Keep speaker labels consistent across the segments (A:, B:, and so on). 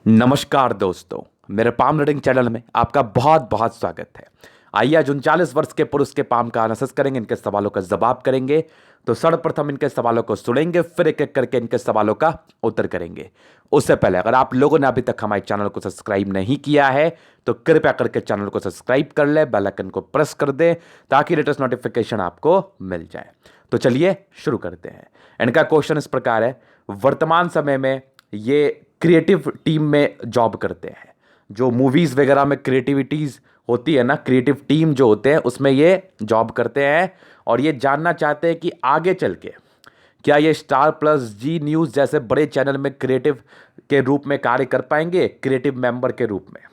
A: नमस्कार दोस्तों, मेरे पाम रीडिंग चैनल में आपका बहुत बहुत स्वागत है। आइए आज 39 वर्ष के पुरुष के पाम का एनालिसिस करेंगे, इनके सवालों का जवाब करेंगे। तो सर्वप्रथम इनके सवालों को सुनेंगे, फिर एक एक करके इनके सवालों का उत्तर करेंगे। उससे पहले अगर आप लोगों ने अभी तक हमारे चैनल को सब्सक्राइब नहीं किया है तो कृपया करके चैनल को सब्सक्राइब कर ले, बेल आइकन को प्रेस कर दे ताकि लेटेस्ट नोटिफिकेशन आपको मिल जाए। तो चलिए शुरू करते हैं। इनका क्वेश्चन इस प्रकार है, वर्तमान समय में ये क्रिएटिव टीम में जॉब करते हैं। जो मूवीज वगैरह में क्रिएटिविटीज होती है ना, क्रिएटिव टीम जो होते हैं उसमें ये जॉब करते हैं। और ये जानना चाहते हैं कि आगे चल के क्या ये स्टार प्लस, जी न्यूज़ जैसे बड़े चैनल में क्रिएटिव के रूप में कार्य कर पाएंगे, क्रिएटिव मेंबर के रूप में।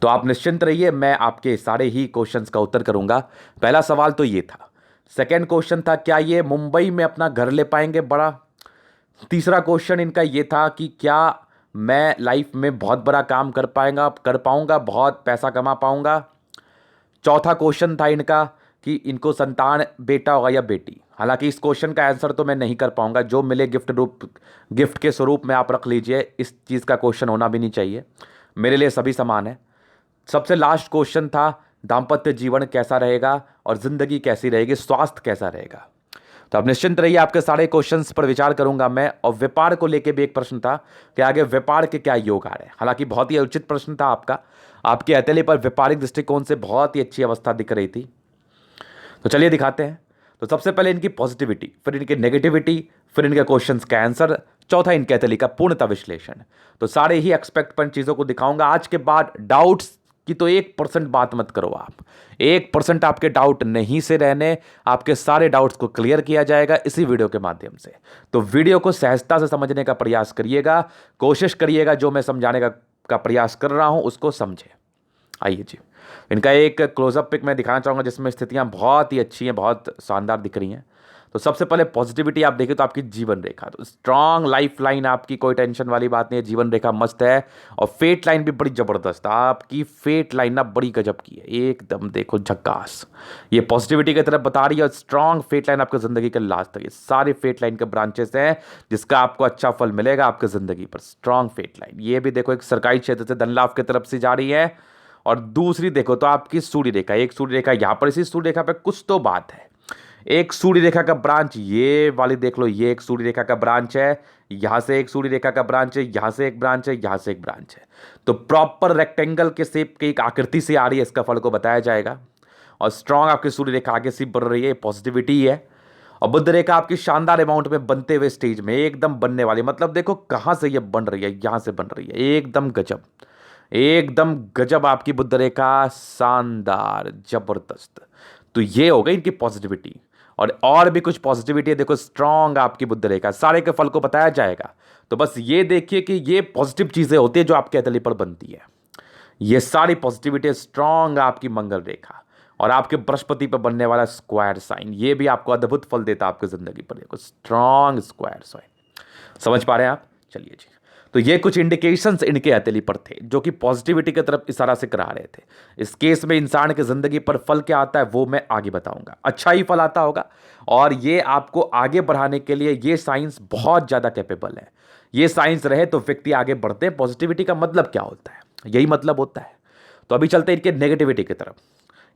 A: तो आप निश्चिंत रहिए, मैं आपके सारे ही क्वेश्चंस का उत्तर करूंगा। पहला सवाल तो ये था। सेकंड क्वेश्चन था, क्या ये मुंबई में अपना घर ले पाएंगे बड़ा। तीसरा क्वेश्चन इनका ये था कि क्या मैं लाइफ में बहुत बड़ा काम कर पाऊंगा, बहुत पैसा कमा पाऊंगा। चौथा क्वेश्चन था इनका कि इनको संतान बेटा होगा या बेटी। हालांकि इस क्वेश्चन का आंसर तो मैं नहीं कर पाऊंगा, जो मिले गिफ्ट के स्वरूप में आप रख लीजिए। इस चीज़ का क्वेश्चन होना भी नहीं चाहिए, मेरे लिए सभी समान है। सबसे लास्ट क्वेश्चन था, दाम्पत्य जीवन कैसा रहेगा और जिंदगी कैसी रहेगी, स्वास्थ्य कैसा रहेगा। तो आप निश्चिंत रहिए, आपके सारे क्वेश्चंस पर विचार करूंगा मैं। और व्यापार को लेकर भी एक प्रश्न था कि आगे व्यापार के क्या योग आ रहे हैं। हालांकि बहुत ही उचित प्रश्न था आपका, आपके हथेली पर व्यापारिक दृष्टिकोण से बहुत ही अच्छी अवस्था दिख रही थी। तो चलिए दिखाते हैं। तो सबसे पहले इनकी पॉजिटिविटी, फिर इनकी नेगेटिविटी, फिर इनके क्वेश्चंस का आंसर, चौथा इनके हथेली का पूर्णतः विश्लेषण। तो सारे ही एक्सपेक्ट पर चीज़ों को दिखाऊंगा। आज के बाद डाउट्स की तो 1% बात मत करो आप। 1% आपके डाउट नहीं से रहने, आपके सारे डाउट्स को क्लियर किया जाएगा इसी वीडियो के माध्यम से। तो वीडियो को सहजता से समझने का प्रयास करिएगा, कोशिश करिएगा जो मैं समझाने का प्रयास कर रहा हूं उसको समझे। आइए जी, इनका एक क्लोजअप पिक मैं दिखाना चाहूँगा जिसमें स्थितियाँ बहुत ही अच्छी हैं, बहुत शानदार दिख रही हैं। तो सबसे पहले पॉजिटिविटी आप देखिए तो आपकी जीवन रेखा तो स्ट्रांग लाइफ लाइन, आपकी कोई टेंशन वाली बात नहीं है, जीवन रेखा मस्त है। और फेट लाइन भी बड़ी ज़बरदस्त, आपकी फेट लाइन ना बड़ी गजब की है, एकदम देखो झक्कास। ये पॉजिटिविटी की तरफ बता रही है और स्ट्रांग फेट लाइन आपकी ज़िंदगी के लास्ट तक। ये सारे फेट लाइन के ब्रांचेस हैं जिसका आपको अच्छा फल मिलेगा आपकी ज़िंदगी पर। स्ट्रांग फेट लाइन ये भी देखो एक सरकारी क्षेत्र से धन लाभ की तरफ से जा रही है। और दूसरी देखो तो आपकी सूर्य रेखा, एक सूर्य रेखा यहां पर, इसी सूर्य रेखा पे कुछ तो बात है। एक सूर्य रेखा का ब्रांच ये वाली देख लो, ये एक सूर्य रेखा का ब्रांच है, यहां से एक सूर्य रेखा का ब्रांच है, यहां से एक ब्रांच है, यहां से एक ब्रांच है। तो प्रॉपर रेक्टेंगल के शेप की एक आकृति से आ रही है, इसका फल को बताया जाएगा। और स्ट्रांग आपकी सूर्य रेखा आगे से बढ़ रही है, पॉजिटिविटी है। और बुध रेखा आपकी शानदार अमाउंट में बनते हुए स्टेज में एकदम बनने वाली, मतलब देखो कहां से ये बन रही है, यहां से बन रही है, एकदम गजब, एकदम गजब आपकी बुध रेखा, शानदार जबरदस्त। तो ये हो गई इनकी पॉजिटिविटी। और भी कुछ पॉजिटिविटी है, देखो स्ट्रांग आपकी बुध रेखा, सारे के फल को बताया जाएगा। तो बस ये देखिए कि ये पॉजिटिव चीजें होती है जो आपके हथेली पर बनती है। ये सारी पॉजिटिविटी, स्ट्रांग आपकी मंगल रेखा और आपके बृहस्पति पर बनने वाला स्क्वायर साइन, ये भी आपको अद्भुत फल देता है आपकी जिंदगी पर। देखो स्ट्रांग स्क्वायर साइन, समझ पा रहे हैं आप। चलिए जी, तो ये कुछ इंडिकेशंस इनके हथेली पर थे जो कि पॉजिटिविटी की तरफ इशारा से करा रहे थे। इस केस में इंसान की जिंदगी पर फल क्या आता है वो मैं आगे बताऊंगा, अच्छा ही फल आता होगा। और ये आपको आगे बढ़ाने के लिए ये साइंस बहुत ज्यादा कैपेबल है। ये साइंस रहे तो व्यक्ति आगे बढ़ते हैं। पॉजिटिविटी का मतलब क्या होता है, यही मतलब होता है। तो अभी चलते हैं इनके नेगेटिविटी की तरफ।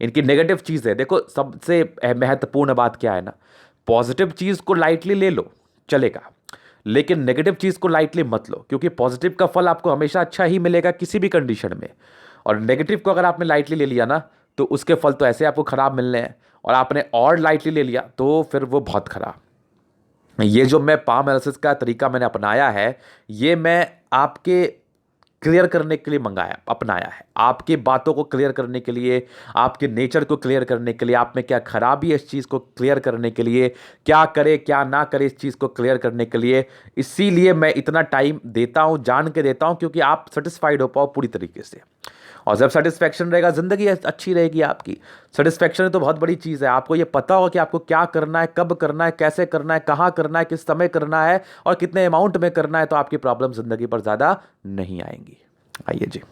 A: इनकी नेगेटिव चीज़ है, देखो सबसे महत्वपूर्ण बात क्या है ना, पॉजिटिव चीज़ को लाइटली ले लो चलेगा, लेकिन नेगेटिव चीज़ को लाइटली मत लो, क्योंकि पॉजिटिव का फल आपको हमेशा अच्छा ही मिलेगा किसी भी कंडीशन में। और नेगेटिव को अगर आपने लाइटली ले लिया ना तो उसके फल तो ऐसे आपको खराब मिलने हैं, और आपने और लाइटली ले लिया तो फिर वो बहुत खराब। ये जो मैं पाम एनालिसिस का तरीका मैंने अपनाया है, ये मैं आपके क्लियर करने के लिए अपनाया है, आपकी बातों को क्लियर करने के लिए, आपके नेचर को क्लियर करने के लिए, आप में क्या खराबी है इस चीज़ को क्लियर करने के लिए, क्या करे क्या ना करे इस चीज़ को क्लियर करने के लिए। इसीलिए मैं इतना टाइम देता हूं, जान के देता हूं, क्योंकि आप सेटिस्फाइड हो पाओ पूरी तरीके से। और जब सेटिस्फैक्शन रहेगा जिंदगी अच्छी रहेगी आपकी। सेटिस्फैक्शन तो बहुत बड़ी चीज़ है, आपको ये पता हो कि आपको क्या करना है, कब करना है, कैसे करना है, कहाँ करना है, किस समय करना है और कितने अमाउंट में करना है, तो आपकी प्रॉब्लम जिंदगी पर ज़्यादा नहीं आएंगी। आइए जी,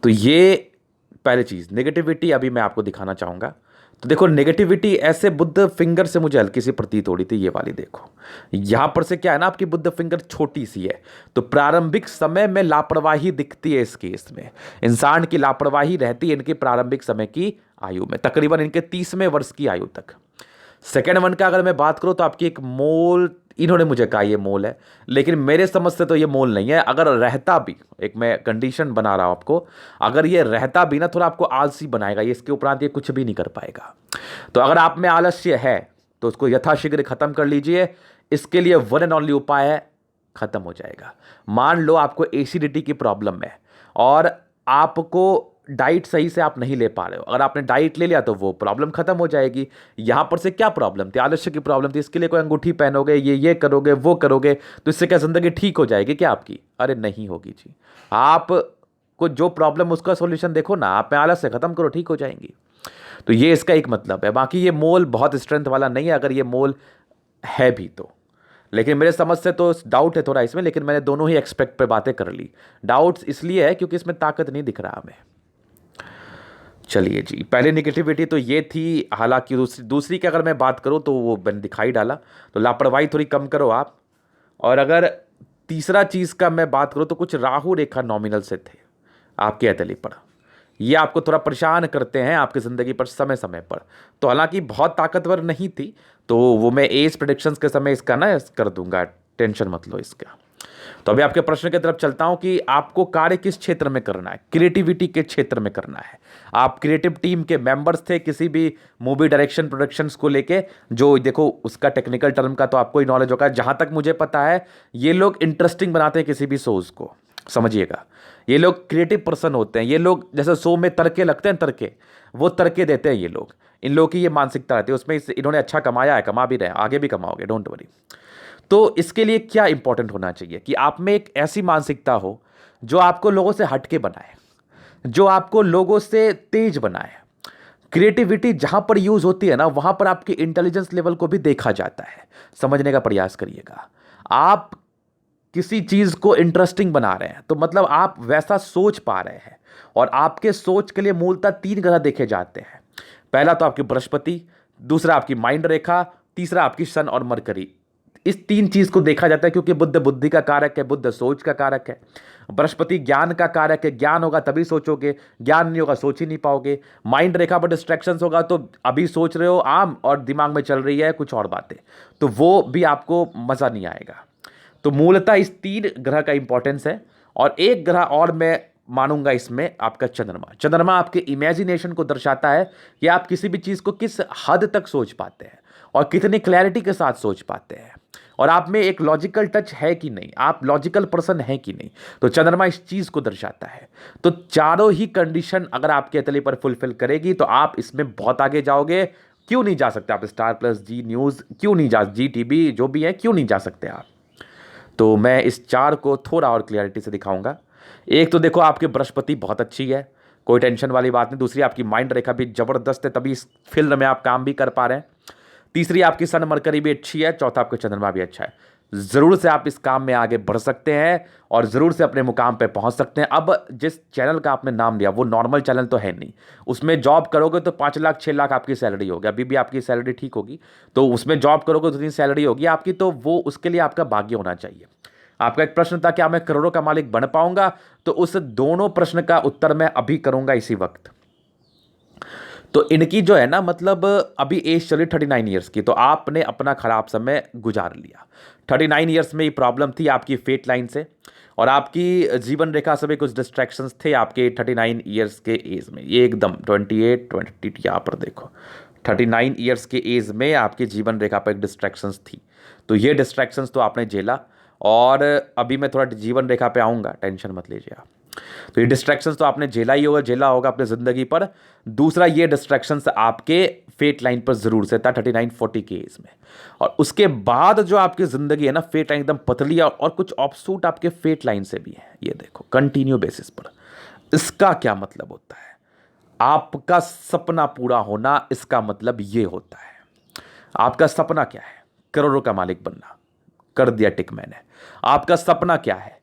A: तो ये पहली चीज़ नेगेटिविटी अभी मैं आपको दिखाना चाहूँगा। तो देखो नेगेटिविटी ऐसे बुद्ध फिंगर से मुझे हल्की सी प्रतीत हो रही थी, ये वाली देखो यहां पर से क्या है ना, आपकी बुद्ध फिंगर छोटी सी है, तो प्रारंभिक समय में लापरवाही दिखती है इस केस में। इंसान की लापरवाही रहती है इनकी प्रारंभिक समय की आयु में, तकरीबन इनके 30वें वर्ष की आयु तक। सेकेंड वन का अगर मैं बात करूं तो आपकी एक मोल, इन्होंने मुझे कहा ये मोल है, लेकिन मेरे समझ से तो ये मोल नहीं है। अगर रहता भी, एक मैं कंडीशन बना रहा हूं आपको, अगर ये रहता भी ना थोड़ा आपको आलसी बनाएगा, ये इसके उपरांत ये कुछ भी नहीं कर पाएगा। तो अगर आप में आलस्य है तो उसको यथाशीघ्र खत्म कर लीजिए। इसके लिए वन एंड ओनली उपाय है, खत्म हो जाएगा। मान लो आपको एसिडिटी की प्रॉब्लम है और आपको डाइट सही से आप नहीं ले पा रहे हो, अगर आपने डाइट ले लिया तो वो प्रॉब्लम खत्म हो जाएगी। यहां पर से क्या प्रॉब्लम थी, आलस्य की प्रॉब्लम थी, इसके लिए कोई अंगूठी पहनोगे, ये करोगे वो करोगे, तो इससे क्या जिंदगी ठीक हो जाएगी क्या आपकी? अरे नहीं होगी जी। आप को जो प्रॉब्लम उसका सॉल्यूशन देखो ना, आप में आलस्य खत्म करो, ठीक हो जाएंगी। तो ये इसका एक मतलब है। बाकी ये मोल बहुत स्ट्रेंथ वाला नहीं है, अगर ये मोल है भी तो, लेकिन मेरे समझ से तो डाउट है थोड़ा इसमें, लेकिन मैंने दोनों ही एक्सपेक्ट पे बातें कर ली। डाउट्स इसलिए है क्योंकि इसमें ताकत नहीं दिख रहा हमें। चलिए जी, पहले निगेटिविटी तो ये थी। हालांकि दूसरी की अगर मैं बात करूं तो वो मैंने दिखाई डाला, तो लापरवाही थोड़ी कम करो आप। और अगर तीसरा चीज का मैं बात करूं तो कुछ राहु रेखा नॉमिनल से थे आपके हथेली पर, ये आपको थोड़ा परेशान करते हैं आपकी ज़िंदगी पर समय समय पर। तो हालांकि बहुत ताकतवर नहीं थी, तो वो मैं एज प्रेडिक्शंस के समय इसका ना कर दूंगा, टेंशन मत लो इसका। तो अभी आपके प्रश्न की तरफ चलता हूं कि आपको कार्य किस क्षेत्र में करना है। क्रिएटिविटी के क्षेत्र में करना है। आप क्रिएटिव टीम के मेंबर्स थे किसी भी मूवी डायरेक्शन प्रोडक्शंस को लेके, जो देखो उसका टेक्निकल टर्म का तो आपको ही नॉलेज होगा। जहां तक मुझे पता है ये लोग इंटरेस्टिंग बनाते हैं किसी भी शोज को, समझिएगा। ये लोग क्रिएटिव पर्सन होते हैं। ये लोग जैसे शो में तड़के लगते हैं, तड़के वो तड़के देते हैं ये लोग। इन लोगों की ये मानसिकता रहती है, उसमें इन्होंने अच्छा कमाया है, कमा भी रहे हैं, आगे भी कमाओगे, डोंट वरी। तो इसके लिए क्या इंपॉर्टेंट होना चाहिए कि आप में एक ऐसी मानसिकता हो जो आपको लोगों से हटके बनाए, जो आपको लोगों से तेज बनाए। क्रिएटिविटी जहां पर यूज होती है ना, वहां पर आपके इंटेलिजेंस लेवल को भी देखा जाता है। समझने का प्रयास करिएगा। आप किसी चीज को इंटरेस्टिंग बना रहे हैं तो मतलब आप वैसा सोच पा रहे हैं, और आपके सोच के लिए मूलतः 3 ग्रह देखे जाते हैं। पहला तो आपकी बृहस्पति, दूसरा आपकी माइंड रेखा, तीसरा आपकी सन और मरकरी। इस 3 चीज को देखा जाता है क्योंकि बुध बुद्धि का कारक है, बुध सोच का कारक है, बृहस्पति ज्ञान का कारक है। ज्ञान होगा तभी सोचोगे, ज्ञान नहीं होगा सोच ही नहीं पाओगे। माइंड रेखा पर डिस्ट्रैक्शंस होगा तो अभी सोच रहे हो आम और दिमाग में चल रही है कुछ और बातें, तो वो भी आपको मजा नहीं आएगा। तो मूलतः इस 3 ग्रह का इंपॉर्टेंस है। और एक ग्रह और मैं मानूंगा इसमें, आपका चंद्रमा। चंद्रमा आपके इमेजिनेशन को दर्शाता है कि आप किसी भी चीज को किस हद तक सोच पाते हैं और कितनी क्लैरिटी के साथ सोच पाते हैं, और आप में एक लॉजिकल टच है कि नहीं, आप लॉजिकल पर्सन है कि नहीं। तो चंद्रमा इस चीज को दर्शाता है। तो चारों ही कंडीशन अगर आपके हथेली पर फुलफिल करेगी तो आप इसमें बहुत आगे जाओगे। क्यों नहीं जा सकते आप स्टार प्लस, जी न्यूज, क्यों नहीं जा, जी टीवी जो भी है, क्यों नहीं जा सकते आप? तो मैं इस 4 को थोड़ा और क्लियरिटी से दिखाऊंगा। एक तो देखो आपकी बृहस्पति बहुत अच्छी है, कोई टेंशन वाली बात नहीं। दूसरी आपकी माइंड रेखा भी जबरदस्त है, तभी इस फील्ड में आप काम भी कर पा रहे हैं। तीसरी आपकी सन मरकरी भी अच्छी है। चौथा आपका चंद्रमा भी अच्छा है। जरूर से आप इस काम में आगे बढ़ सकते हैं और जरूर से अपने मुकाम पे पहुंच सकते हैं। अब जिस चैनल का आपने नाम लिया वो नॉर्मल चैनल तो है नहीं, उसमें जॉब करोगे तो 5 लाख 6 लाख आपकी सैलरी होगी। अभी भी आपकी सैलरी ठीक होगी, तो उसमें जॉब करोगे तो इतनी सैलरी होगी आपकी, तो वो उसके लिए आपका भाग्य होना चाहिए। आपका एक प्रश्न था क्या मैं करोड़ों का मालिक बन पाऊंगा, तो उस दोनों प्रश्न का उत्तर मैं अभी करूंगा इसी वक्त। तो इनकी जो है ना, मतलब अभी एज चली 39 ईयर्स की, तो आपने अपना खराब समय गुजार लिया। 39 ईयर्स में ये प्रॉब्लम थी आपकी फेट लाइन से, और आपकी जीवन रेखा से भी कुछ डिस्ट्रैक्शंस थे आपके 39 ईयर्स के एज में। ये एकदम 28 20 यहाँ पर देखो 39 ईयर्स के एज में आपकी जीवन रेखा पर एक डिस्ट्रैक्शंस थी। तो ये डिस्ट्रैक्शंस तो आपने झेला, और अभी मैं थोड़ा जीवन रेखा पे आऊँगा, टेंशन मत लीजिए आप। तो ये डिस्ट्रैक्शंस तो आपने झेला होगा अपनी ज़िंदगी पर। दूसरा, ये डिस्ट्रैक्शंस आपके फेट लाइन पर ज़रूर से था 39-40 के एज में। और उसके बाद जो आपकी ज़िंदगी है ना, फेट लाइन एकदम पतली है, और कुछ ऑफशूट आपके फेट लाइन से भी है। ये देखो कंटिन्यू बेसिस पर। इसका क्या मतलब होता है? आपका सपना पूरा होना, इसका मतलब ये होता है। आपका सपना क्या है? करोड़ों का मालिक बनना, कर दिया टिक मैंने। आपका सपना क्या है?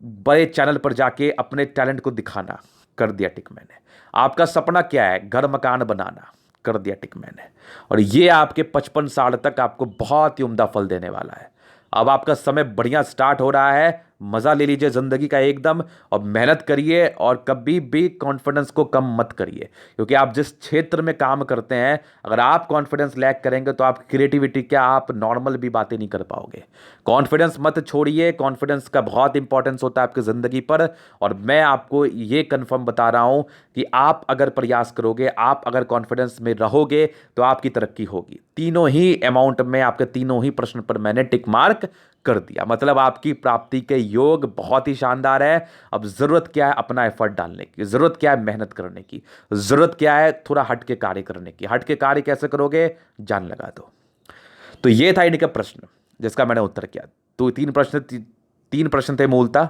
A: बड़े चैनल पर जाके अपने टैलेंट को दिखाना, कर दिया टिक मैंने। आपका सपना क्या है? घर मकान बनाना, कर दिया टिक मैंने। और ये आपके 55 साल तक आपको बहुत ही उम्दा फल देने वाला है। अब आपका समय बढ़िया स्टार्ट हो रहा है, मजा ले लीजिए जिंदगी का एकदम, और मेहनत करिए और कभी भी कॉन्फिडेंस को कम मत करिए, क्योंकि आप जिस क्षेत्र में काम करते हैं अगर आप कॉन्फिडेंस लैक करेंगे तो आप क्रिएटिविटी क्या, आप नॉर्मल भी बातें नहीं कर पाओगे। कॉन्फिडेंस मत छोड़िए, कॉन्फिडेंस का बहुत इंपॉर्टेंस होता है आपकी ज़िंदगी पर। और मैं आपको ये कंफर्म बता रहा हूँ कि आप अगर प्रयास करोगे, आप अगर कॉन्फिडेंस में रहोगे तो आपकी तरक्की होगी। तीनों ही अमाउंट में आपके तीनों ही प्रश्न पर मैंने टिक मार्क कर दिया, मतलब आपकी प्राप्ति के योग बहुत ही शानदार है। अब जरूरत क्या है, अपना एफर्ट डालने की, जरूरत क्या है, मेहनत करने की, जरूरत क्या है, थोड़ा हट के कार्य करने की। हट के कार्य कैसे करोगे, जान लगा दो। तो ये था इनका प्रश्न जिसका मैंने उत्तर किया। तो तीन प्रश्न थे मूलतः।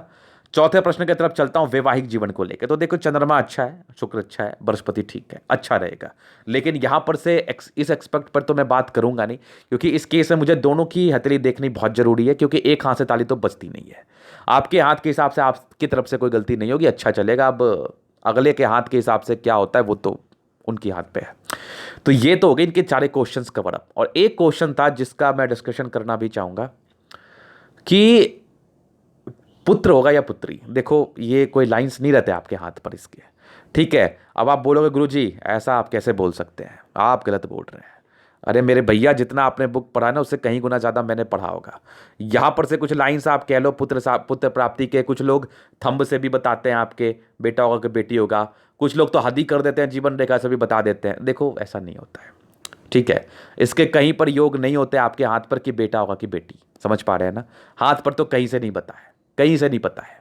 A: चौथे प्रश्न की तरफ चलता हूं, वैवाहिक जीवन को लेकर। तो देखो, चंद्रमा अच्छा है, शुक्र अच्छा है, बृहस्पति ठीक है, अच्छा रहेगा। लेकिन यहां पर से इस एक्सपेक्ट पर तो मैं बात करूंगा नहीं, क्योंकि इस केस में मुझे दोनों की हथेली देखनी बहुत जरूरी है, क्योंकि एक हाथ से ताली तो बजती नहीं है। आपके हाथ के हिसाब से आपकी तरफ से कोई गलती नहीं होगी, अच्छा चलेगा। अब अगले के हाथ के हिसाब से क्या होता है वो तो उनकी हाथ पे है। तो ये तो हो गए इनके चारे क्वेश्चंस कवर अप। और एक क्वेश्चन था जिसका मैं डिस्कशन करना भी चाहूंगा कि पुत्र होगा या पुत्री। देखो, ये कोई लाइंस नहीं रहते आपके हाथ पर इसके, ठीक है। अब आप बोलोगे गुरुजी ऐसा आप कैसे बोल सकते हैं, आप गलत बोल रहे हैं। अरे मेरे भैया, जितना आपने बुक पढ़ा ना उससे कहीं गुना ज़्यादा मैंने पढ़ा होगा। यहाँ पर से कुछ लाइंस आप कह लो पुत्र प्राप्ति के, कुछ लोग थंब से भी बताते हैं आपके बेटा होगा कि बेटी होगा, कुछ लोग तो हद ही कर देते हैं, जीवन रेखा से भी बता देते हैं। देखो, ऐसा नहीं होता है, ठीक है। इसके कहीं पर योग नहीं होते आपके हाथ पर कि बेटा होगा कि बेटी, समझ पा रहे हैं ना। हाथ पर तो कहीं से नहीं पता है, कहीं से नहीं पता है।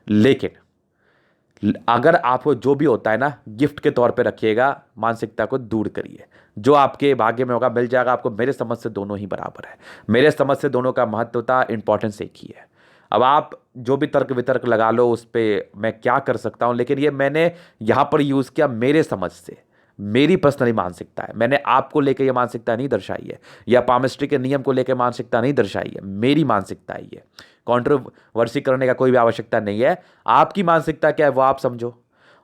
A: लेकिन अगर आपको जो भी होता है ना, गिफ्ट के तौर पे रखिएगा, मानसिकता को दूर करिए। जो आपके भाग्य में होगा मिल जाएगा आपको। मेरे समझ से दोनों ही बराबर है, मेरे समझ से दोनों का महत्वता इंपॉर्टेंस एक ही है। अब आप जो भी तर्क वितर्क लगा लो उस पर, मैं क्या कर सकता हूं, लेकिन ये मैंने यहां पर यूज किया मेरे समझ से, मेरी पर्सनली मानसिकता है। मैंने आपको लेकर यह मानसिकता नहीं दर्शाई है, या पामिस्ट्री के नियम को लेकर मानसिकता नहीं दर्शाई है, मेरी मानसिकता है ये। कंट्रोवर्सी करने का कोई भी आवश्यकता नहीं है। आपकी मानसिकता क्या है वो आप समझो,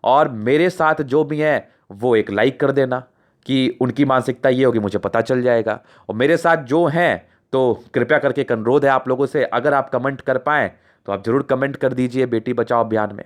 A: और मेरे साथ जो भी है वो एक लाइक कर देना कि उनकी मानसिकता ये होगी, मुझे पता चल जाएगा। और मेरे साथ जो हैं तो कृपया करके एक अनुरोध है आप लोगों से, अगर आप कमेंट कर पाएँ तो आप जरूर कमेंट कर दीजिए बेटी बचाओ अभियान में,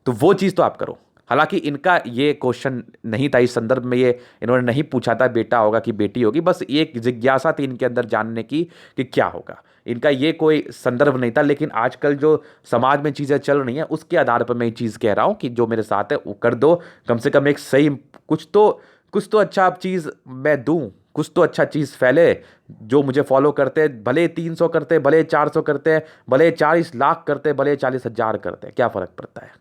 A: तो वो चीज़ तो आप करो। हालांकि इनका ये क्वेश्चन नहीं था, इस संदर्भ में ये इन्होंने नहीं पूछा था बेटा होगा कि बेटी होगी, बस एक जिज्ञासा थी इनके अंदर जानने की कि क्या होगा। इनका ये कोई संदर्भ नहीं था। लेकिन आजकल जो समाज में चीज़ें चल रही हैं उसके आधार पर मैं ये चीज़ कह रहा हूँ कि जो मेरे साथ है वो कर दो। कम से कम एक सही कुछ तो अच्छा आप चीज़ मैं दूँ, कुछ तो अच्छा चीज़ फैले। जो मुझे फॉलो करते हैं, भले 300 करते, भले 400 करते, भले 40 लाख करते, भले 40,000 करते, क्या फ़र्क पड़ता है।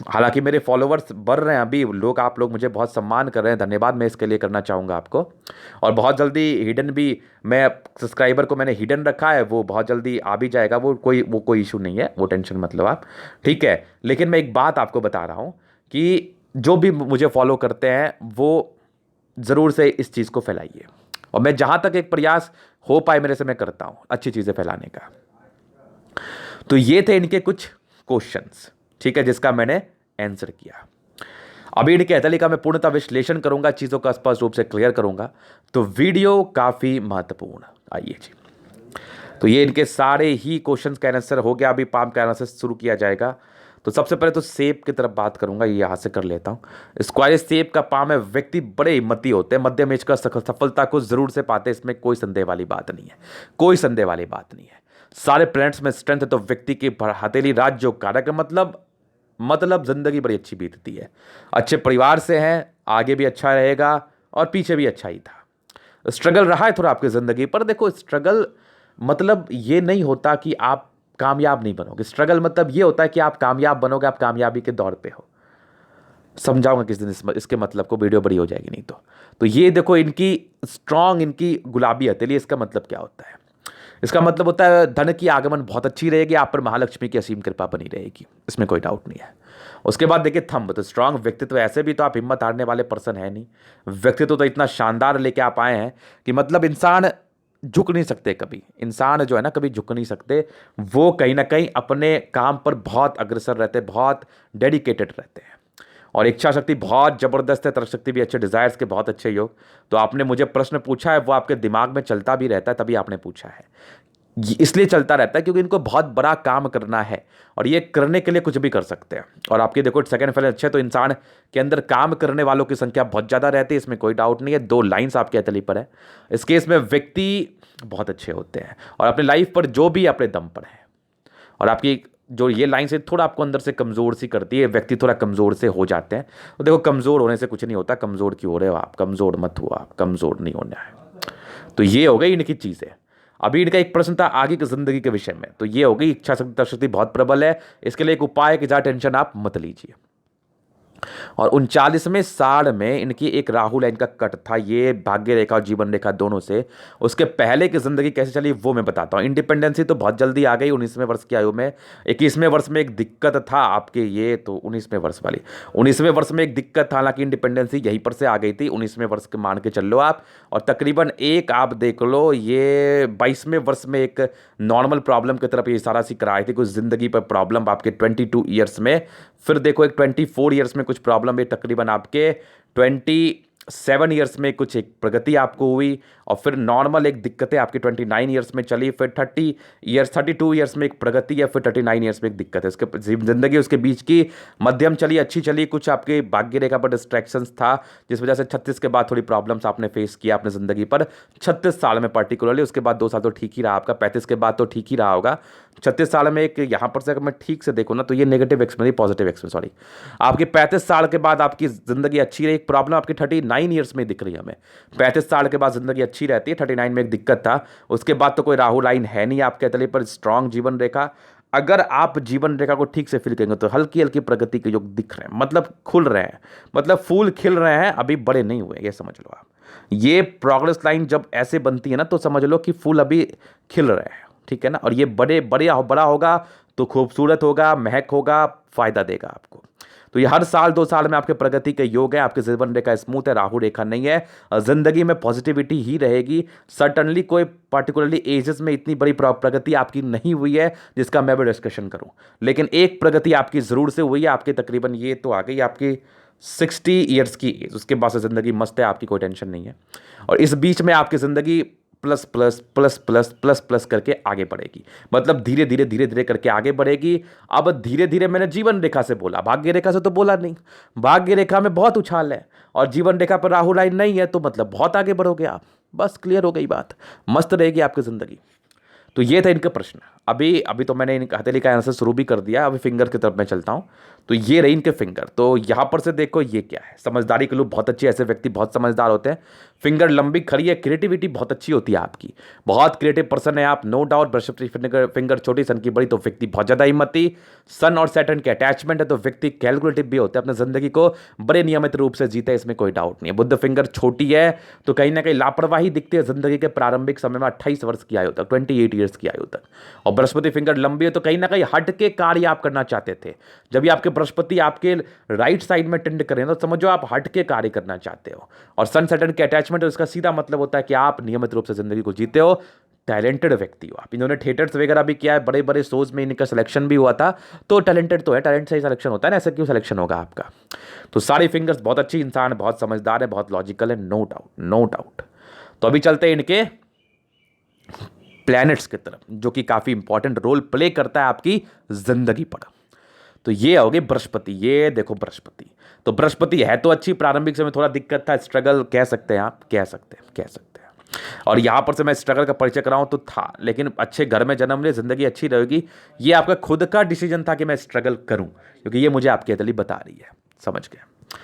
A: हालांकि मेरे फॉलोवर्स बढ़ रहे हैं, अभी आप लोग मुझे बहुत सम्मान कर रहे हैं, धन्यवाद मैं इसके लिए करना चाहूँगा आपको। और बहुत जल्दी हिडन भी, मैं सब्सक्राइबर को मैंने हिडन रखा है, वो बहुत जल्दी आ भी जाएगा। वो कोई इशू नहीं है, वो टेंशन मतलब आप, ठीक है। लेकिन मैं एक बात आपको बता रहा हूँ कि जो भी मुझे फॉलो करते हैं वो ज़रूर से इस चीज़ को फैलाइए। और मैं जहाँ तक एक प्रयास हो पाए मेरे से मैं करता हूँ अच्छी चीज़ें फैलाने का। तो ये थे इनके कुछ क्वेश्चंस, ठीक है, जिसका मैंने आंसर किया। अभी इनके हथेली का मैं पूर्णतः विश्लेषण करूंगा, चीज़ों का स्पष्ट रूप से क्लियर करूंगा। तो वीडियो काफ़ी महत्वपूर्ण, आइए जी। तो ये इनके सारे ही क्वेश्चंस का आंसर हो गया। अभी पाम का आंसर शुरू किया जाएगा। तो सबसे पहले तो सेब की तरफ बात करूंगा, ये यहाँ से कर लेता हूँ। स्क्वायर सेब का पाम है, व्यक्ति बड़े हिम्मती होते हैं, मध्यम एज का सफलता को जरूर से पाते हैं, इसमें कोई संदेह वाली बात नहीं है, कोई संदेह वाली बात नहीं है। सारे प्लैनेट्स में स्ट्रेंथ है, तो व्यक्ति की हथेली राज्य कारक, मतलब जिंदगी बड़ी अच्छी बीतती है। अच्छे परिवार से हैं, आगे भी अच्छा रहेगा और पीछे भी अच्छा ही था। स्ट्रगल रहा है थोड़ा आपकी ज़िंदगी पर। देखो, स्ट्रगल मतलब ये नहीं होता कि आप कामयाब नहीं बनोगे। स्ट्रगल मतलब ये होता है कि आप कामयाब बनोगे, आप कामयाबी के दौर पे हो। समझाऊंगा किस दिन इसके मतलब को, वीडियो बड़ी हो जाएगी नहीं तो ये देखो, इनकी स्ट्रांग, इनकी गुलाबी हथेली, इसका मतलब क्या होता है। इसका मतलब होता है धन की आगमन बहुत अच्छी रहेगी, आप पर महालक्ष्मी की असीम कृपा बनी रहेगी, इसमें कोई डाउट नहीं है। उसके बाद देखिए थंब, तो स्ट्रांग व्यक्तित्व। ऐसे भी तो आप हिम्मत हारने वाले पर्सन है नहीं, व्यक्तित्व तो इतना शानदार लेके आप आए हैं कि मतलब इंसान झुक नहीं सकते कभी। इंसान जो है ना, कभी झुक नहीं सकते। वो कहीं ना कहीं अपने काम पर बहुत अग्रसर रहते, बहुत डेडिकेटेड रहते हैं। और इच्छा शक्ति बहुत जबरदस्त है, तर्क शक्ति भी अच्छे, डिजायर्स के बहुत अच्छे योग। तो आपने मुझे प्रश्न पूछा है वो आपके दिमाग में चलता भी रहता है, तभी आपने पूछा है। इसलिए चलता रहता है क्योंकि इनको बहुत बड़ा काम करना है और ये करने के लिए कुछ भी कर सकते हैं। और आपके देखो सेकंड फेल अच्छे, तो इंसान के अंदर काम करने वालों की संख्या बहुत ज़्यादा रहती है, इसमें कोई डाउट नहीं है। 2 लाइन्स आपके हथेली पर है। इस केस में व्यक्ति बहुत अच्छे होते हैं और अपनी लाइफ पर जो भी अपने दम पर है। और आपकी जो ये लाइन से थोड़ा आपको अंदर से कमज़ोर सी करती है, व्यक्ति थोड़ा कमज़ोर से हो जाते हैं। तो देखो कमज़ोर होने से कुछ नहीं होता, कमज़ोर क्यों हो रहे हो आप, कमज़ोर मत हुआ, आप कमज़ोर नहीं होना है। तो ये हो गई इनकी चीज़ें। अभी इनका एक प्रश्न था आगे की जिंदगी के विषय में, तो ये हो गई इच्छा शक्ति तर्क शक्ति बहुत प्रबल है। इसके लिए एक उपाय है कि ज़्यादा टेंशन आप मत लीजिए। और 39वें साल में इनकी एक राहु लाइन का कट था, ये भाग्य रेखा और जीवन रेखा दोनों से। उसके पहले की जिंदगी कैसे चली वो मैं बताता हूँ। इंडिपेंडेंसी तो बहुत जल्दी आ गई 19वें वर्ष की आयु में। 21वें वर्ष में एक दिक्कत था आपके, ये तो 19वें वर्ष वाली, 19वें वर्ष में एक दिक्कत था, हालांकि इंडिपेंडेंसी यहीं पर से आ गई थी। 19वें वर्ष के मान के चल लो आप। और तकरीबन एक आप देख लो ये 22वें वर्ष में एक नॉर्मल प्रॉब्लम की तरफ ये इशारा सी कराई थी, कुछ जिंदगी पर प्रॉब्लम आपके 22 ईयर्स में। फिर देखो एक 24 ईयर्स में कुछ प्रॉब्लम है, तकरीबन आपके 27 ईयर्स में कुछ एक प्रगति आपको हुई। और फिर नॉर्मल एक दिक्कतें आपकी 29 ईयर्स में चली, फिर 32 ईयर्स में एक प्रगति है, फिर 39 ईयर्स में एक दिक्कत है। इसके जिंदगी उसके बीच की मध्यम चली, अच्छी चली। कुछ आपके भाग्य रेखा पर डिस्ट्रैक्शंस था, जिस वजह से 36 के बाद थोड़ी प्रॉब्लम्स आपने फेस किया अपने जिंदगी पर, 36 साल में पर्टिकुलरली। उसके बाद 2 साल तो ठीक ही रहा आपका, 35 के बाद तो ठीक ही रहा होगा। 36 साल में एक यहाँ पर से अगर मैं ठीक से देखूँ ना तो ये negative experience, positive experience, sorry, आपके 35 साल के बाद आपकी जिंदगी अच्छी रही। एक प्रॉब्लम आपकी 39 ईयर्स में दिख रही है हमें। 35 साल के बाद जिंदगी अच्छी रहती है, 39 में एक दिक्कत था। उसके बाद तो कोई राहु लाइन है नहीं आपके तले पर, स्ट्रांग जीवन रेखा। अगर आप जीवन रेखा को ठीक से फील करेंगे तो हल्की हल्की प्रगति के योग दिख रहे हैं, मतलब खुल रहे हैं, मतलब फूल खिल रहे हैं, अभी बड़े नहीं हुए, ये समझ लो आप। ये प्रोग्रेस लाइन जब ऐसे बनती है ना तो समझ लो कि फूल अभी खिल रहे हैं, ठीक है ना। और ये बड़ा होगा तो खूबसूरत होगा, महक होगा, फायदा देगा आपको। तो ये हर साल 2 साल में आपके प्रगति के योग है। आपके जीवन रेखा स्मूथ है, राहु रेखा नहीं है। जिंदगी में पॉजिटिविटी ही रहेगी। सर्टनली कोई पर्टिकुलरली एजेस में इतनी बड़ी प्रगति आपकी नहीं हुई है जिसका मैं भी डिस्कशन करूं, लेकिन एक प्रगति आपकी जरूर से हुई है। आपके तकरीबन ये तो आ गई आपकी 60 ईयर्स की एज, उसके बाद से जिंदगी मस्त है, आपकी कोई टेंशन नहीं है। और इस बीच में आपकी जिंदगी plus plus plus plus plus plus करके आगे बढ़ेगी, मतलब धीरे धीरे धीरे धीरे करके आगे बढ़ेगी। अब धीरे धीरे मैंने जीवन रेखा से बोला, भाग्य रेखा से तो बोला नहीं। भाग्य रेखा में बहुत उछाल है और जीवन रेखा पर राहु लाइन नहीं है, तो मतलब बहुत आगे बढ़ोगे आप। बस क्लियर हो गई बात, मस्त रहेगी आपकी जिंदगी। तो ये था इनका प्रश्न। अभी अभी तो मैंने इनका हथेली का आंसर शुरू भी कर दिया, अभी फिंगर की तरफ मैं चलता हूँ। तो ये रही इनके फिंगर। तो यहाँ पर से देखो ये क्या है, समझदारी के लोग बहुत अच्छे, ऐसे व्यक्ति बहुत समझदार होते हैं। फिंगर लंबी खड़ी है, क्रिएटिविटी बहुत अच्छी होती है आपकी, बहुत क्रिएटिव पर्सन है आप, नो डाउट। बृहस्पति फिंगर छोटी, सन की बड़ी, तो व्यक्ति बहुत ज़्यादा हिम्मती। सन और सैटर्न के अटैचमेंट है तो व्यक्ति कैलकुलेटिव भी होते हैं, अपने जिंदगी को बड़े नियमित रूप से जीते, इसमें कोई डाउट नहीं है। बुध फिंगर छोटी है तो कहीं ना कहीं लापरवाही दिखती है जिंदगी के प्रारंभिक समय में, 28 वर्ष की आयु तक, 28 ईयर्स की आयु तक। और बृहस्पति फिंगर लंबी है तो कहीं ना कहीं हट के कार्य आप करना चाहते थे। जब भी आपके बृहस्पति आपके राइट साइड में टेंड करें तो समझो आप हट के कार्य करना चाहते हो। और सन सैटर्न के अटैचमेंट है, इसका सीधा मतलब होता है कि आप नियमित रूप से जिंदगी को जीते हो, टैलेंटेड व्यक्ति हो आप। इन्होंने थिएटर्स वगैरह भी किया है, बड़े बड़े शोज में इनका सिलेक्शन भी हुआ था, तो टैलेंटेड तो है, टैलेंट से ही सिलेक्शन होता है ना, ऐसा क्यों सिलेक्शन होगा आपका। तो सारी फिंगर्स बहुत अच्छी इंसान है, बहुत समझदार है, बहुत लॉजिकल है, नो डाउट नो डाउट। तो अभी चलते हैं इनके प्लैनेट्स की तरफ, जो कि काफी इंपॉर्टेंट रोल प्ले करता है आपकी जिंदगी पर। तो ये हो गई बृहस्पति, ये देखो बृहस्पति। तो बृहस्पति है तो अच्छी, प्रारंभिक समय थोड़ा दिक्कत था, स्ट्रगल कह सकते हैं आप, कह सकते हैं। और यहां पर से मैं स्ट्रगल का परिचय कराऊं तो था, लेकिन अच्छे घर में जन्म ले, जिंदगी अच्छी रहेगी। ये आपका खुद का डिसीजन था कि मैं स्ट्रगल करूं, क्योंकि ये मुझे आपकी अतली बता रही है, समझ गए।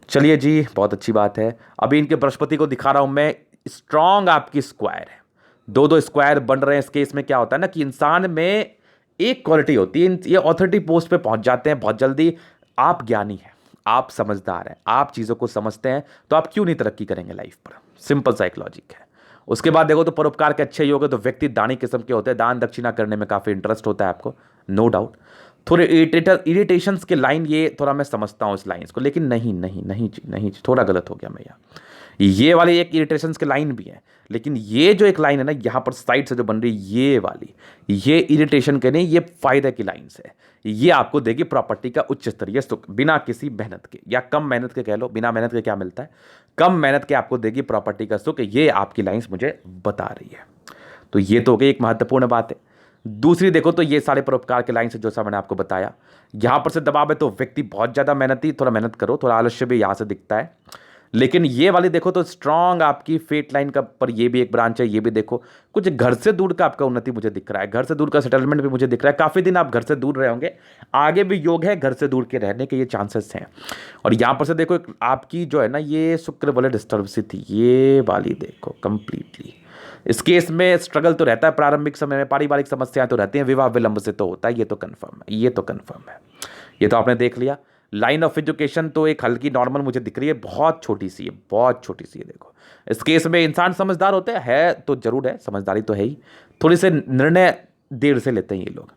A: चलिए जी, बहुत अच्छी बात है। अभी इनके बृहस्पति को दिखा रहा हूं मैं, स्ट्रांग आपकी स्क्वायर है, 2-2 स्क्वायर बन रहे हैं। इस केस में क्या होता है ना कि इंसान में एक क्वालिटी होती है, ये ऑथोरिटी पोस्ट पे पहुंच जाते हैं बहुत जल्दी। आप ज्ञानी हैं, आप समझदार हैं, आप चीज़ों को समझते हैं, तो आप क्यों नहीं तरक्की करेंगे लाइफ पर, सिंपल साइकोलॉजिक है। उसके बाद देखो तो परोपकार के अच्छे योग है, तो व्यक्ति दानी किस्म के होते हैं, दान दक्षिणा करने में काफ़ी इंटरेस्ट होता है आपको, नो डाउट। थोड़े इरिटेशंस के लाइन, ये थोड़ा मैं समझता हूँ इस लाइन्स को, लेकिन नहीं, थोड़ा गलत हो गया मैं यहाँ। ये वाली एक इरिटेशन की लाइन भी है, लेकिन ये जो एक लाइन है ना यहाँ पर साइड से जो बन रही है ये वाली, ये इरिटेशन के नहीं, ये फायदे की लाइन है। ये आपको देगी प्रॉपर्टी का उच्च स्तरीय सुख बिना किसी मेहनत के, या कम मेहनत के कह लो, बिना मेहनत के क्या मिलता है, कम मेहनत के आपको देगी प्रॉपर्टी का सुख। ये आपकी लाइंस मुझे बता रही है। तो ये तो हो गई एक महत्वपूर्ण बात है। दूसरी देखो तो ये सारे परोपकार के लाइन से जो सा मैंने आपको बताया, यहां पर से दबाव है तो व्यक्ति बहुत ज्यादा मेहनती, थोड़ा मेहनत करो, थोड़ा आलस्य भी यहां से दिखता है। लेकिन ये वाली देखो तो स्ट्रांग आपकी फेट लाइन का पर ये भी एक ब्रांच है। ये भी देखो कुछ घर से दूर का आपका उन्नति मुझे दिख रहा है, घर से दूर का सेटलमेंट भी मुझे दिख रहा है। काफी दिन आप घर से दूर रहे होंगे, आगे भी योग है घर से दूर के रहने के ये चांसेस हैं। और यहां पर से देखो आपकी जो है ना ये शुक्र वाले डिस्टर्ब सी थी, ये वाली देखो कंप्लीटली। इस केस में स्ट्रगल तो रहता है प्रारंभिक समय में, पारिवारिक समस्याएं तो रहती हैं, विवाह विलंब से तो होता है, ये तो कंफर्म है, ये तो कंफर्म है। ये तो आपने देख लिया। लाइन ऑफ एजुकेशन तो एक हल्की नॉर्मल मुझे दिख रही है, बहुत छोटी सी है, बहुत छोटी सी है। देखो इस केस में इंसान समझदार होते हैं, है तो जरूर है, समझदारी तो है ही, थोड़ी से निर्णय देर से लेते हैं ये लोग।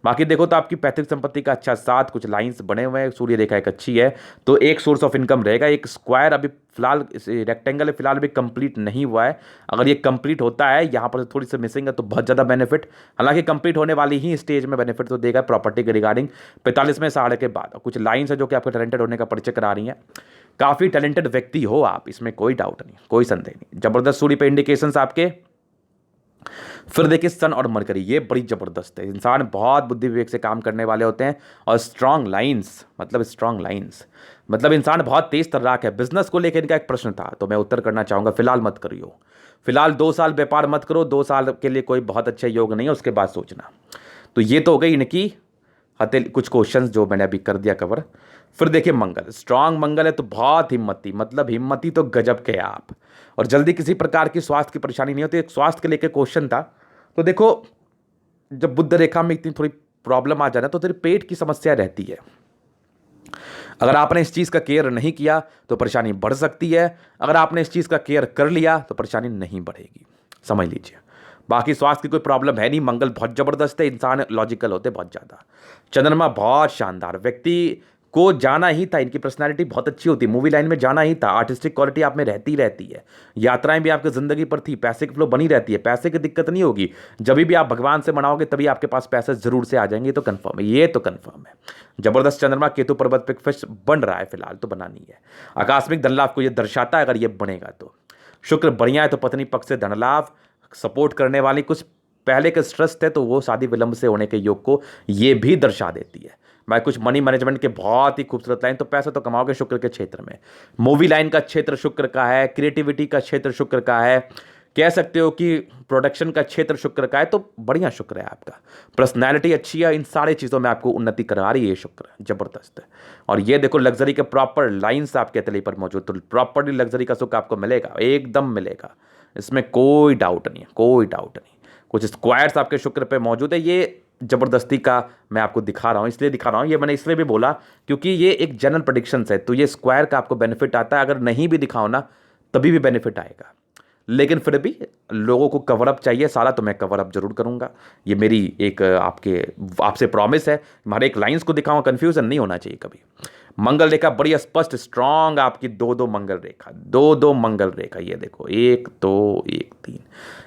A: बाकी देखो तो आपकी पैतृक संपत्ति का अच्छा साथ, कुछ लाइंस बने हुए हैं, सूर्य रेखा एक अच्छी है, तो एक सोर्स ऑफ इनकम रहेगा। एक स्क्वायर अभी फिलहाल रेक्टेंगल है, फिलहाल भी कंप्लीट नहीं हुआ है। अगर ये कंप्लीट होता है, यहाँ पर थोड़ी सी मिसिंग है तो बहुत ज़्यादा बेनिफिट, हालांकि कंप्लीट होने वाली ही स्टेज में बेनिफिट तो देगा प्रॉपर्टी के रिगार्डिंग 45वें साढ़े के बाद। कुछ लाइन्स है जो कि आपके टैलेंटेड होने का परिचय करा रही हैं। काफ़ी टैलेंटेड व्यक्ति हो आप, इसमें कोई डाउट नहीं, कोई संदेह नहीं। जबरदस्त सूर्य पे इंडिकेशंस आपके। फिर देखिए सन और मरकरी, ये बड़ी जबरदस्त है। इंसान बहुत बुद्धि विवेक से काम करने वाले होते हैं, और स्ट्रांग लाइंस मतलब स्ट्रांग लाइंस मतलब इंसान बहुत तेज तर्राक है। बिजनेस को लेकर इनका एक प्रश्न था तो मैं उत्तर करना चाहूंगा, फिलहाल मत करियो, फिलहाल 2 साल व्यापार मत करो, 2 साल के लिए कोई बहुत अच्छा योग नहीं है, उसके बाद सोचना। तो ये तो हो गई इनकी कुछ क्वेश्चंस जो मैंने अभी कर दिया कवर। फिर देखिए मंगल, स्ट्रांग मंगल है तो बहुत हिम्मती, मतलब हिम्मती तो गजब के आप, और जल्दी किसी प्रकार की स्वास्थ्य की परेशानी नहीं होती। एक स्वास्थ्य के लेके क्वेश्चन था, तो देखो जब बुध रेखा में इतनी थोड़ी प्रॉब्लम आ जाए ना तो तेरे पेट की समस्या रहती है। अगर आपने इस चीज का केयर नहीं किया तो परेशानी बढ़ सकती है, अगर आपने इस चीज का केयर कर लिया तो परेशानी नहीं बढ़ेगी, समझ लीजिए। बाकी स्वास्थ्य की कोई प्रॉब्लम है नहीं। मंगल बहुत जबरदस्त है, इंसान लॉजिकल होते बहुत ज्यादा। चंद्रमा बहुत शानदार, व्यक्ति को जाना ही था, इनकी पर्सनालिटी बहुत अच्छी होती है, मूवी लाइन में जाना ही था, आर्टिस्टिक क्वालिटी आप में रहती रहती है, यात्राएं भी आपकी जिंदगी पर थी, पैसे की फ्लो बनी रहती है, पैसे की दिक्कत नहीं होगी। जब भी आप भगवान से मनाओगे तभी आपके पास पैसे जरूर से आ जाएंगे, ये तो कंफर्म है, ये तो कंफर्म है। जबरदस्त चंद्रमा केतु पर्वत पे फिश बन रहा है, फिलहाल तो बना नहीं है। आकस्मिक धन लाभ को यह दर्शाता है, अगर ये बनेगा तो। शुक्र बढ़िया है तो पत्नी पक्ष से धन लाभ, सपोर्ट करने वाली, कुछ पहले के स्ट्रेस थे तो वो शादी विलंब से होने के योग को ये भी दर्शा देती है। मैं कुछ मनी मैनेजमेंट के बहुत ही खूबसूरत लाइन, तो पैसा तो कमाओगे शुक्र के क्षेत्र में। मूवी लाइन का क्षेत्र शुक्र का है, क्रिएटिविटी का क्षेत्र शुक्र का है, कह सकते हो कि प्रोडक्शन का क्षेत्र शुक्र का है, तो बढ़िया शुक्र है आपका। पर्सनैलिटी अच्छी है, इन सारी चीज़ों में आपको उन्नति करा रही है शुक्र, जबरदस्त है। और ये देखो लग्जरी के प्रॉपर लाइन्स आपके तले पर मौजूद, तो प्रॉपर्ली लग्जरी का सुख आपको मिलेगा, एकदम मिलेगा, इसमें कोई डाउट नहीं है, कोई डाउट नहीं। कुछ स्क्वायर्स आपके शुक्र पे मौजूद है, ये जबरदस्ती का मैं आपको दिखा रहा हूँ, इसलिए दिखा रहा हूँ, ये मैंने इसलिए भी बोला क्योंकि ये एक जनरल प्रेडिक्शंस है, तो ये स्क्वायर का आपको बेनिफिट आता है। अगर नहीं भी दिखाओ ना तभी भी बेनिफिट आएगा, लेकिन फिर भी लोगों को कवर अप चाहिए सारा, तो मैं कवर अप जरूर करूंगा। ये मेरी एक आपसे प्रॉमिस है, हमारे एक लाइंस को दिखाऊं, कंफ्यूजन नहीं होना चाहिए कभी। मंगल रेखा बड़ी स्पष्ट स्ट्रांग आपकी, 2-2 मंगल रेखा, 2-2 मंगल रेखा, ये देखो 1-2 1-3।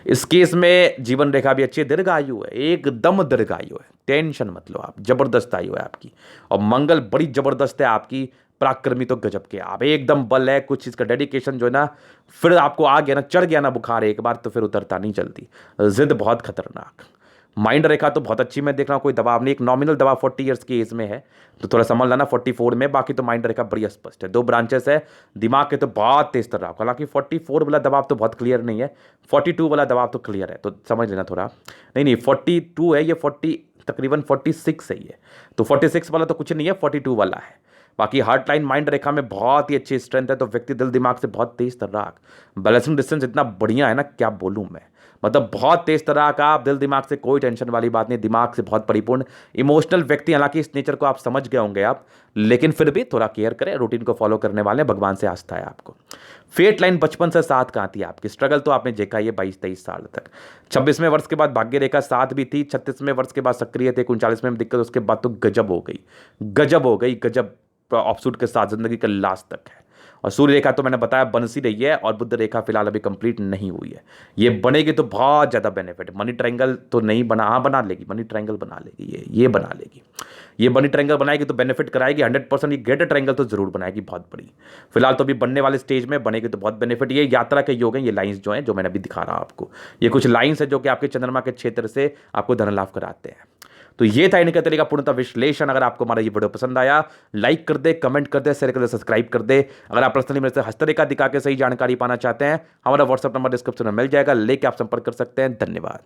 A: इस केस में जीवन रेखा भी अच्छी है, दीर्घायु है, एकदम दीर्घायु है, टेंशन मत लो आप, जबरदस्त आयु है आपकी। और मंगल बड़ी जबरदस्त है आपकी, पराक्रमी तो गजब के आप, एकदम बल है, कुछ चीज़ का डेडिकेशन जो है ना, फिर आपको आ गया ना, चढ़ गया ना बुखार एक बार तो फिर उतरता नहीं जल्दी, जिद बहुत खतरनाक। माइंड रेखा तो बहुत अच्छी, मैं देख रहा हूँ कोई दबाव नहीं, एक नॉमिनल दबाव 40 ईयर्स की एज में है, तो थोड़ा समझ लेना 44 में। बाकी तो माइंड रेखा बड़ी स्पष्ट है, 2 ब्रांचेस है, दिमाग के तो बहुत तेज तर रहा, हालांकि 44 वाला दबाव तो बहुत क्लियर नहीं है, 42 वाला दबाव तो क्लियर है, तो समझ लेना थोड़ा। नहीं 42 है ये, 40 तकरीबन 46 है ये, तो 46 वाला तो कुछ नहीं है, 42 वाला है। बाकी हार्ट लाइन माइंड रेखा में बहुत ही अच्छी स्ट्रेंथ है, तो व्यक्ति दिल दिमाग से बहुत तेज तर्राक, बैलेंसिंग डिस्टेंस इतना बढ़िया है ना, क्या बोलूं मैं, मतलब बहुत तेज तर्राक आप, दिल दिमाग से कोई टेंशन वाली बात नहीं, दिमाग से बहुत परिपूर्ण, इमोशनल व्यक्ति। हालांकि इस नेचर को आप समझ गए होंगे आप, लेकिन फिर भी थोड़ा केयर करें, रूटीन को फॉलो करने वाले, भगवान से आस्था है आपको। फेट लाइन बचपन से 7 कहाँ थी आपकी, स्ट्रगल तो आपने देखा ये 22-23 साल तक। 26वें वर्ष के बाद भाग्य रेखा 7 भी थी, 36वें वर्ष के बाद सक्रिय थे, 39वें में दिक्कत, उसके बाद तो गजब हो गई, गजब हो गई, गजब ऑफसूट के साथ जिंदगी का लास्ट तक है। और सूर्य रेखा तो मैंने बताया बन सी रही है, और बुध रेखा फिलहाल अभी कंप्लीट नहीं हुई है। ये बनेगी तो बहुत ज़्यादा बेनिफिट है। मनी ट्रायंगल तो नहीं बना, हाँ बना लेगी, मनी ट्रायंगल बना लेगी, ये बना लेगी। ये मनी ट्रायंगल बनाएगी तो बेनिफिट कराएगी 100%। ये ग्रेटर ट्रायंगल तो जरूर बनाएगी बहुत बड़ी। फिलहाल तो अभी बनने वाले स्टेज में, बनेगी तो बहुत बेनिफिट। ये यात्रा के योग हैं, ये लाइंस जो हैं जो मैंने अभी दिखा रहा आपको, ये कुछ लाइंस है जो कि आपके चंद्रमा के क्षेत्र से आपको धन लाभ कराते हैं। तो ये था इनका तरीका पूर्णतः विश्लेषण। अगर आपको हमारा ये वीडियो पसंद आया, लाइक कर दे, कमेंट कर दे, शेयर कर दे, सब्सक्राइब कर दे। अगर आप पर्सनली मेरे से हस्तरेखा दिखा के सही जानकारी पाना चाहते हैं, हमारा व्हाट्सएप नंबर डिस्क्रिप्शन में मिल जाएगा, लेके आप संपर्क कर सकते हैं। धन्यवाद।